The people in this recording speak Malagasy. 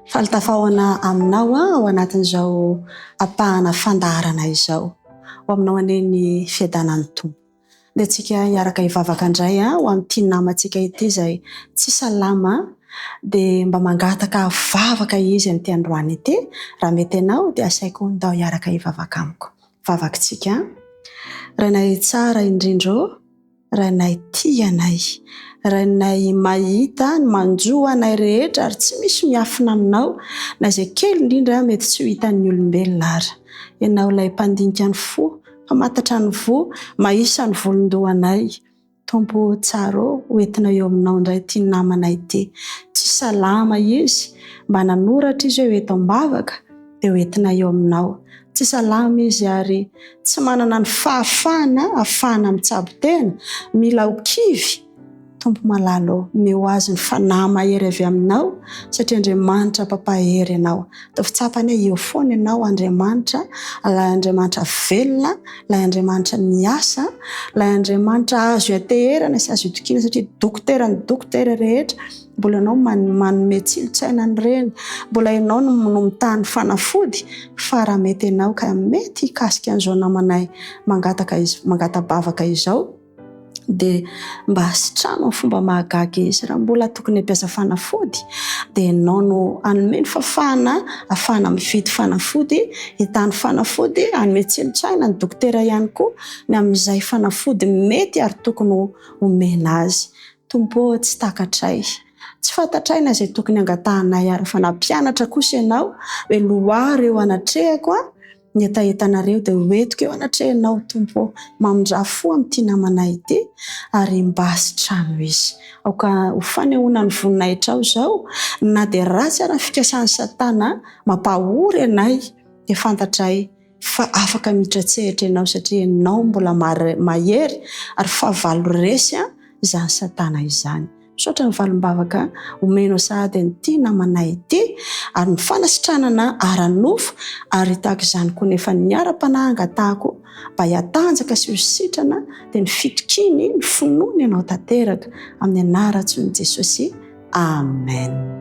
Faltafahoana aminao ao anatin'izao apahana fandaharana izao ho aminao aneny fiadanany tompo. Dia antsika hiaraka hivavaka indray ho amin'ity namantsika ity izay tsy salama dia mba mangataka vavaka izy amin'ity androany ity. Raha mety ianao dia asaiko ndao hiaraka hivavaka amiko. Vavakantsika. Rainay tsara indrindro, rainay tia anay, rainay mahita ny manjoa anay rehetra ary tsy misy miafina aminao na izay kely indrindra mety tsy ho hitan'ny olombelona ary. Ianao ilay mpandinika ny fo, mpamantatra ny vo, mahisa ny volondohanay. Tompo tsara hoentina eo aminao indray ity namanay ity. Tsy salama izy, mba nanoratra izy hoe eto am-bavaka dia hoentina eo aminao. Tsy salama izy ary tsy manana ny ahafahana mitsabo tena, mila ho kivy. Tompo malalo, meo azy ny fanahy mahery avy aminao satria Andriamanitra pampahery ianao. Atao fitsapany eo foana ianao Andriamanitra, ilay Andriamanitra velona, ilay Andriamanitra miasa, ilay Andriamanitra azo ateherana sy azo itokiana satria dokotera ny dokotera rehetra. Mbola ianao manome tsilotssaina ny reny, mbola ianao no mitany fanafody. Fa raha mety ianao ka mety hikasika an'izao namanay mangata-bavaka izao dia mba asitrano amin'ny fomba mahagaga izy. Raha mbola tokony hampiasa fanafody dia ianao no hanome ny ahafahana mividy fanafody, hitany fanafody, hanome tsilotssaina ny dokotera ihany koa ny amin'izay fanafody mety ary tokony homena azy. Tompo tsy takatray, tsy fantatraina izay tokony angatahanay ary fa nampianatra kosa ianao hoe lohary eo anatrehako ny etaetanareo dia hoentiko eo anatrehanao Tompo. Mamindra fo amin'ity namanay ity ary mba asitrano izy. Aoka ho fanehoana ny voninahitra ao izao na dia ratsy ary ny fikasany Satana mampahory anay dia fantatray fa afaka mitratsehitra ianao satria ianao mbola mahery ary fahavalo resy izany Satana izany. Misaotra ny valim-bavaka omeno sahady an'ity namanay ity ary ny fanasitranana ara-nofo ary tahaka izany koa nefa niara-panahy angatahako mba hiatanjaka sy ho sitrana dia ny fitokiny, ny finoana ianao tanteraka amin'ny anaran'i Jesosy. Amen.